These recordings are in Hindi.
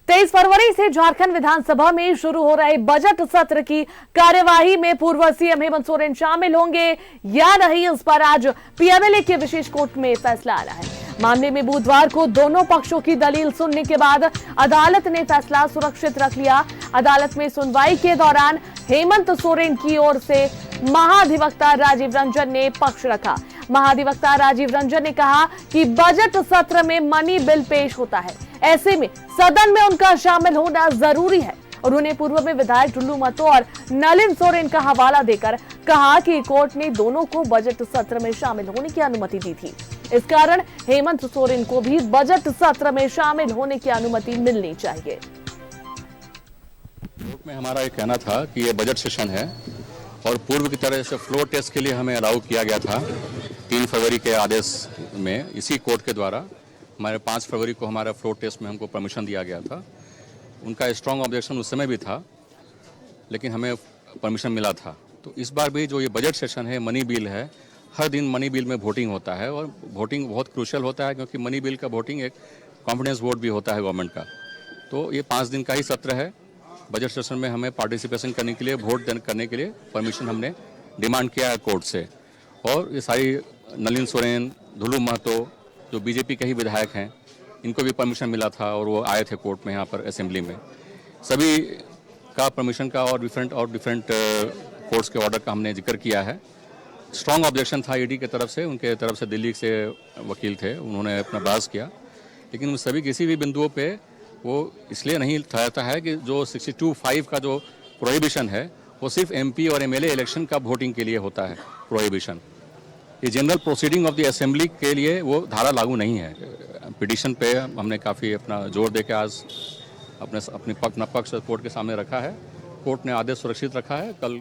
23 फरवरी से झारखंड विधानसभा में शुरू हो रहे बजट सत्र की कार्यवाही में पूर्व सीएम हेमंत सोरेन शामिल होंगे या नहीं, इस पर आज पीएमएलए के विशेष कोर्ट में फैसला आना है। मामले में बुधवार को दोनों पक्षों की दलील सुनने के बाद अदालत ने फैसला सुरक्षित रख लिया। अदालत में सुनवाई के दौरान हेमंत सोरेन की ओर से महाधिवक्ता राजीव रंजन ने पक्ष रखा। महाधिवक्ता राजीव रंजन ने कहा कि बजट सत्र में मनी बिल पेश होता है, ऐसे में सदन में उनका शामिल होना जरूरी है। उन्होंने पूर्व में विधायक टुल्लू महतो और नलिन सोरेन का हवाला देकर कहा कि कोर्ट ने दोनों को बजट सत्र में शामिल होने की अनुमति दी थी। इस कारण हेमंत सोरेन को भी बजट सत्र में शामिल होने की अनुमति मिलनी चाहिए। कोर्ट में हमारा ये कहना था कि ये बजट सेशन है और पूर्व की तरह से फ्लोर टेस्ट के लिए हमें अलाउ किया गया था 3 फरवरी के आदेश में। इसी कोर्ट के द्वारा हमारे 5 फरवरी को हमारा फ्लोर टेस्ट में हमको परमिशन दिया गया था। उनका स्ट्रॉन्ग ऑब्जेक्शन उस समय भी था, लेकिन हमें परमिशन मिला था। तो इस बार भी जो ये बजट सेशन है, मनी बिल है, हर दिन मनी बिल में वोटिंग होता है और वोटिंग बहुत क्रूशियल होता है, क्योंकि मनी बिल का वोटिंग एक कॉन्फिडेंस वोट भी होता है गवर्नमेंट का। तो ये 5 दिन का ही सत्र है। बजट सेशन में हमें पार्टिसिपेशन करने के लिए, वोट करने के लिए परमिशन हमने डिमांड किया है कोर्ट से। और ये सारी नलिन सोरेन, टुल्लू महतो जो बीजेपी के ही विधायक हैं, इनको भी परमिशन मिला था और वो आए थे कोर्ट में, यहाँ पर असेंबली में। सभी का परमिशन का और डिफरेंट कोर्ट्स के ऑर्डर का हमने जिक्र किया है। स्ट्रॉन्ग ऑब्जेक्शन था ईडी की तरफ से, उनके तरफ से दिल्ली से वकील थे, उन्होंने अपना बहस किया। लेकिन उन सभी किसी भी बिंदुओं पे वो इसलिए नहीं ठहरता है कि जो 62(5) का जो प्रोहिबिशन है वो सिर्फ एमपी और एमएलए इलेक्शन का वोटिंग के लिए होता है। प्रोहिबिशन ये general proceeding of the assembly के लिए वो धारा लागू नहीं है। पिटीशन पे हमने काफ़ी अपना जोर देकर आज अपना पक्ष कोर्ट के सामने रखा है। कोर्ट ने आदेश सुरक्षित रखा है। कल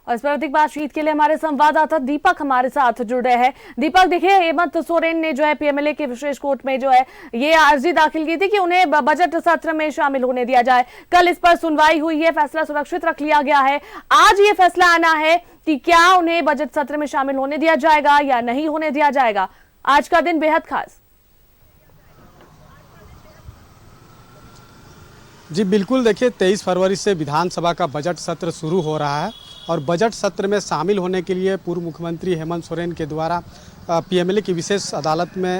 और इस पर अधिक बातचीत के लिए हमारे संवाददाता दीपक हमारे साथ जुड़ रहे हैं। दीपक, देखिए, हेमंत सोरेन ने जो है पीएमएलए के विशेष कोर्ट में जो है ये अर्जी दाखिल की थी कि उन्हें बजट सत्र में शामिल होने दिया जाए। कल इस पर सुनवाई हुई है, फैसला सुरक्षित रख लिया गया है। आज ये फैसला आना है कि क्या उन्हें बजट सत्र में शामिल होने दिया जाएगा या नहीं होने दिया जाएगा। आज का दिन बेहद खास। जी बिल्कुल, देखिए 23 फरवरी से विधानसभा का बजट सत्र शुरू हो रहा है और बजट सत्र में शामिल होने के लिए पूर्व मुख्यमंत्री हेमंत सोरेन के द्वारा पीएमएलए की विशेष अदालत में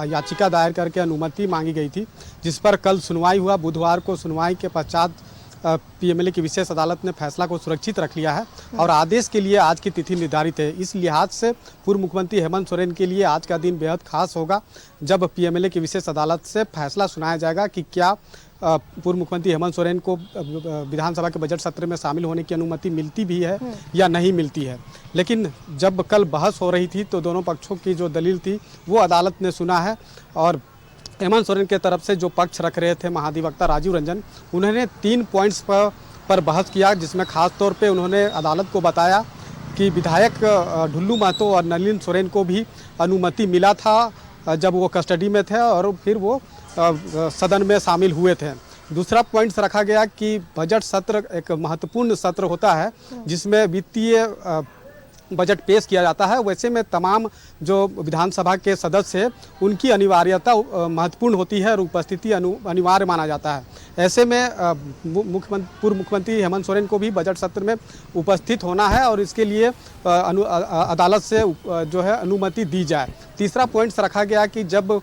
याचिका दायर करके अनुमति मांगी गई थी, जिस पर कल सुनवाई हुआ। बुधवार को सुनवाई के पश्चात पीएमएलए की विशेष अदालत ने फैसला को सुरक्षित रख लिया है और आदेश के लिए आज की तिथि निर्धारित है। इस लिहाज से पूर्व मुख्यमंत्री हेमंत सोरेन के लिए आज का दिन बेहद खास होगा, जब पीएमएलए की विशेष अदालत से फैसला सुनाया जाएगा कि क्या पूर्व मुख्यमंत्री हेमंत सोरेन को विधानसभा के बजट सत्र में शामिल होने की अनुमति मिलती भी है या नहीं मिलती है। लेकिन जब कल बहस हो रही थी तो दोनों पक्षों की जो दलील थी वो अदालत ने सुना है और हेमंत सोरेन के तरफ से जो पक्ष रख रहे थे महाधिवक्ता राजीव रंजन, उन्होंने 3 पॉइंट्स पर बहस किया, जिसमें खास तौर पे उन्होंने अदालत को बताया कि विधायक टुल्लू महतो और नलिन सोरेन को भी अनुमति मिला था जब वो कस्टडी में थे और फिर वो सदन में शामिल हुए थे। दूसरा पॉइंट रखा गया कि बजट सत्र एक महत्वपूर्ण सत्र होता है जिसमें वित्तीय बजट पेश किया जाता है। वैसे में तमाम जो विधानसभा के सदस्य हैं उनकी अनिवार्यता महत्वपूर्ण होती है और उपस्थिति अनिवार्य माना जाता है। ऐसे में पूर्व मुख्यमंत्री हेमंत सोरेन को भी बजट सत्र में उपस्थित होना है और इसके लिए अदालत से जो है अनुमति दी जाए। तीसरा पॉइंट रखा गया कि जब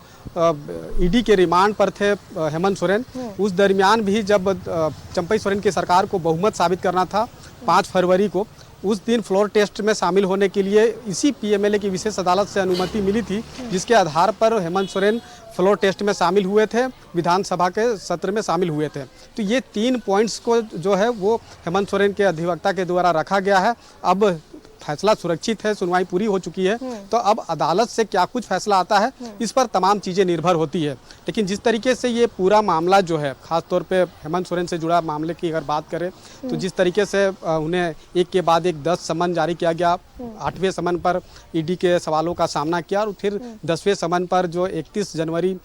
ईडी के रिमांड पर थे हेमंत सोरेन, उस दरमियान भी जब चंपई सोरेन की सरकार को बहुमत साबित करना था 5 फरवरी को, उस दिन फ्लोर टेस्ट में शामिल होने के लिए इसी पीएमएलए की विशेष अदालत से अनुमति मिली थी, जिसके आधार पर हेमंत सोरेन फ्लोर टेस्ट में शामिल हुए थे, विधानसभा के सत्र में शामिल हुए थे। तो ये 3 पॉइंट्स को जो है वो हेमंत सोरेन के अधिवक्ता के द्वारा रखा गया है। अब फैसला सुरक्षित है, सुनवाई पूरी हो चुकी है, तो अब अदालत से क्या कुछ फैसला आता है इस पर तमाम चीज़ें निर्भर होती है। लेकिन जिस तरीके से ये पूरा मामला जो है, खासतौर पे हेमंत सोरेन से जुड़ा मामले की अगर बात करें तो जिस तरीके से उन्हें एक के बाद एक 10 समन जारी किया गया, 8वें समन पर ईडी के सवालों का सामना किया और फिर 10वें समन पर जो 31 जनवरी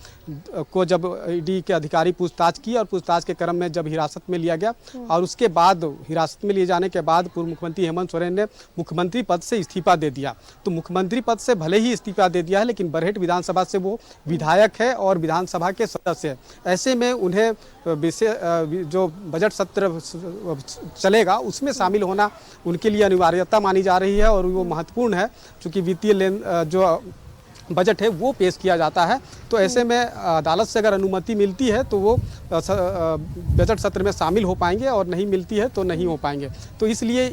को जब ईडी के अधिकारी पूछताछ की और पूछताछ के क्रम में जब हिरासत में लिया गया और उसके बाद हिरासत में लिए जाने के बाद पूर्व मुख्यमंत्री हेमंत सोरेन ने मुख्यमंत्री पद से इस्तीफा दे दिया। तो मुख्यमंत्री पद से भले ही इस्तीफा दे दिया है, लेकिन बरहेट विधानसभा से वो विधायक है और विधानसभा के सदस्य है। ऐसे में उन्हें जो बजट सत्र चलेगा उसमें शामिल होना उनके लिए अनिवार्यता मानी जा रही है और वो महत्वपूर्ण है, क्योंकि वित्तीय जो बजट है वो पेश किया जाता है। तो ऐसे में अदालत से अगर अनुमति मिलती है तो वो बजट सत्र में शामिल हो पाएंगे और नहीं मिलती है तो नहीं हो पाएंगे। तो इसलिए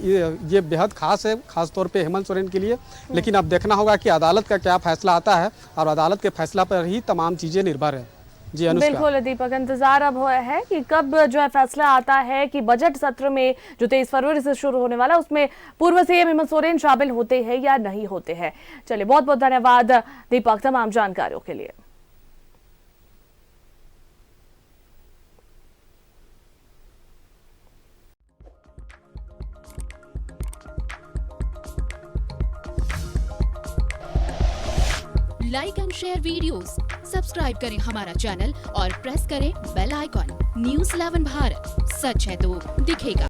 ये बेहद खास है, खास तौर पे हेमंत सोरेन के लिए। लेकिन अब देखना होगा कि अदालत का क्या फैसला आता है और अदालत के फैसला पर ही तमाम चीज़ें निर्भर है। जी अनुष्का। बिल्कुल दीपक, इंतजार अब है कि कब जो है फैसला आता है कि बजट सत्र में जो 23 फरवरी से शुरू होने वाला उसमें पूर्व सीएम हेमंत सोरेन शामिल होते हैं या नहीं होते हैं। चलिए, बहुत बहुत धन्यवाद दीपक तमाम जानकारियों के लिए। Like and share videos, subscribe करें हमारा चैनल और प्रेस करें बेल आइकॉन। न्यूज़ 11 भारत, सच है तो दिखेगा।